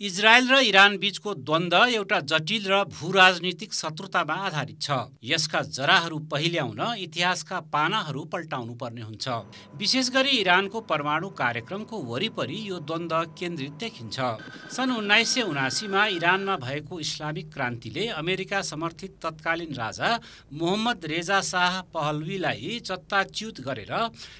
Israel र Iran बीचको द्वन्द्व एउटा जटिल र भूराजनीतिक शत्रुतामा आधारित छ। यसका जराहरू पहिल्याउन इतिहासका पानाहरू पल्टाउनु पर्ने हुन्छ। विशेष गरी इरानको परमाणु कार्यक्रमको वरिपरि यो द्वन्द्व केन्द्रित देखिन्छ। सन् 1979मा इरानमा भएको इस्लामिक क्रान्तिले अमेरिका समर्थित तत्कालीन राजा मोहम्मद रेजा शाह पहलवीलाई चत्ताच्युत गरेर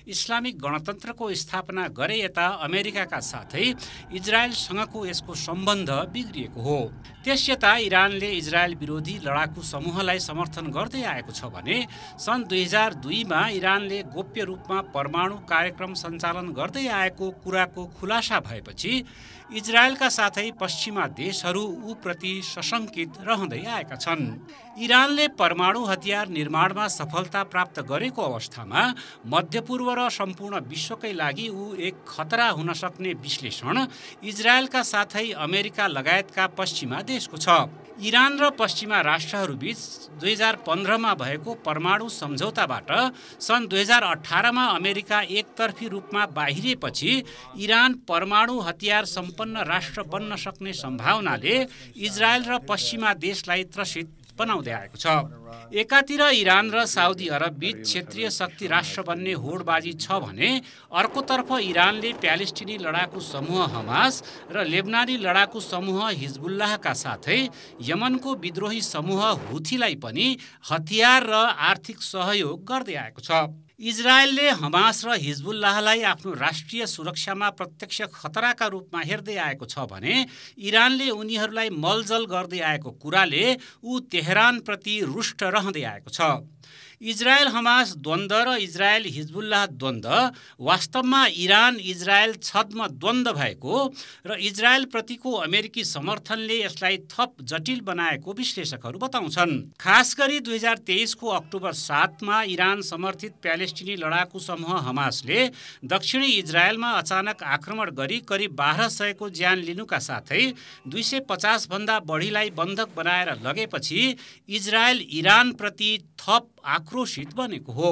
इस्लामिक गणतन्त्रको स्थापना गरे यता अमेरिकाका साथै इजरायलसँगको यसको सम्बन्ध बिग्रिएको हो। त्यसयता इरानले इजरायल विरोधी लडाकु समूहलाई समर्थन गर्दै आएको छ भने सन् 2002मा इरानले गोप्य रूपमा परमाणु कार्यक्रम सञ्चालन गर्दै आएको कुराको खुलासा भएपछि इजरायलका साथै पश्चिमा देशहरू उप्रति सशङ्कित रहँदै आएका छन्। इरानले परमाणु हतियार निर्माणमा सफलता प्राप्त गरेको अवस्थामा मध्यपूर्व र सम्पूर्ण विश्वकै लागि ऊ एक खतरा हुन सक्ने विश्लेषण इजरायलका साथै अमेरिका लगायतका पश्चिमा देशको छ। इरान र पश्चिमा राष्ट्रहरूबीच 2015मा भएको परमाणु सम्झौताबाट सन् 2018मा अमेरिका एकतर्फी रूपमा बाहिरिएपछि इरान परमाणु हतियार सम्पन्न राष्ट्र बन्न सक्ने सम्भावनाले इजरायल र पश्चिमा देशलाई त्रसित बनाउँदै आएको छ। एकातिर इरान र साउदी अरब बीच क्षेत्रीय शक्ति राष्ट्र बन्ने होडबाजी छ भने अर्कोतर्फ इरानले प्यालेस्टिनी लडाकु समूह हमास र लेबनानी लडाकु समूह हिजबुल्लाहका साथै यमनको विद्रोही समूह हुथीलाई पनि हतियार र आर्थिक सहयोग गर्दै आएको छ। इजरायलले हमास र हिजबुल्लाहलाई आफ्नो राष्ट्रिय सुरक्षामा प्रत्यक्ष खतराका रूपमा हेर्दै आएको छ भने इरानले उनीहरूलाई मलजल गर्दै आएको कुराले ऊ तेहरानप्रति रुष्ट रहँदै आएको छ। इजरायल हमास द्वन्द्व र इजरायल हिजबुल्लाह द्वन्द्व वास्तवमा इरान इजरायल छद्म द्वन्द्व भएको र इजरायल प्रतिको अमेरिकी समर्थनले यसलाई थप जटिल बनाएको विश्लेषकहरू बताउँछन्। खास गरी 2023को अक्टोबर 7मा इरान समर्थित प्यालेस्टिनी लडाकु समूह हमासले दक्षिणी इजरायलमा अचानक आक्रमण गरी करिब 1200को ज्यान लिनुका साथै 250 भन्दा बढीलाई बन्धक बनाएर लगेपछि इजरायल इरान प्रति थप आक्रोशित बनेको हो।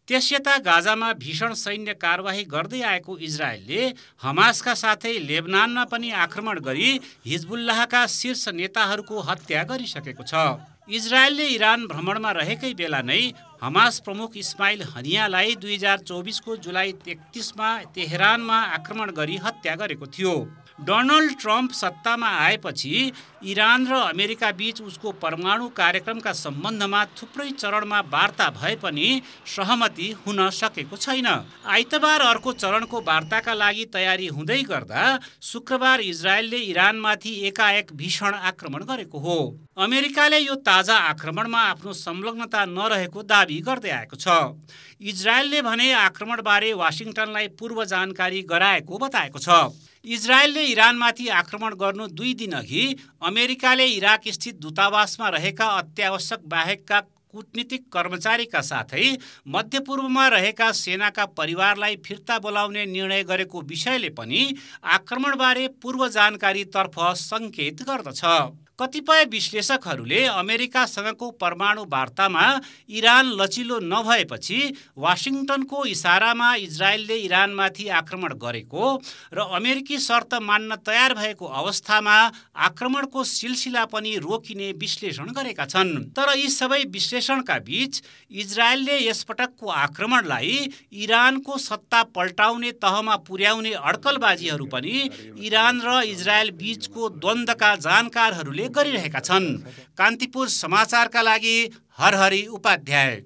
त्यसयता गाजामा भीषण सैन्य कारवाही गर्दै आएको इजरायलले हमासका साथै लेबनानमा पनि आक्रमण गरी हिजबुल्लाहका शीर्ष नेताहरूको हत्या गरिसकेको छ। इजरायलले इरान भ्रमणमा रहेकै बेला नै हमास प्रमुख इस्माइल हनियालाई 2024को जुलाई 31मा तेहरानमा आक्रमण गरी हत्या गरेको थियो। डोनाल्ड ट्रम्प सत्तामा आएपछि इरान र अमेरिका बीच उसको परमाणु कार्यक्रमका सम्बन्धमा थुप्रै चरणमा वार्ता भए पनि सहमति हुन सकेको छैन। आइतबार अर्को चरणको वार्ताका लागि तयारी हुँदै गर्दा शुक्रबार इजरायलले इरानमाथि एकाएक भीषण आक्रमण गरेको हो। अमेरिकाले यो ताजा आक्रमणमा आफ्नो संलग्नता नरहेको दाबी गर्दै आएको छ। इजरायलले भने आक्रमणबारे वाशिंटनलाई पूर्व जानकारी गराएको बताएको छ। इजरायलले इरानमाथि आक्रमण गर्नु 2 दिनअघि अमेरिकाले इराक स्थित दूतावासमा रहेका अत्यावश्यक बाहेकका कूटनीतिक कर्मचारीका साथै मध्यपूर्वमा रहेका सेनाका परिवारलाई फिर्ता बोलाउने निर्णय गरेको विषयले पनि आक्रमणबारे पूर्व जानकारीतर्फ सङ्केत गर्दछ। कतिपय विश्लेषकहरूले अमेरिकासँगको परमाणु वार्तामा इरान लचिलो नभएपछि वाशिंटनको इसारामा इजरायलले इरानमाथि आक्रमण गरेको र अमेरिकी शर्त मान्न तयार भएको अवस्थामा आक्रमणको सिलसिला पनि रोकिने विश्लेषण गरेका छन्। तर यी सबै विश्लेषणका बीच इजरायलले यसपटकको आक्रमणलाई इरानको सत्ता पल्टाउने तहमा पुर्याउने अड्कलबाजीहरू पनि इरान र इजरायल बीचको द्वन्द्वका जानकारहरूले गरिरहेका छन्। कान्तिपुर समाचारका लागि हरहरि उपाध्याय।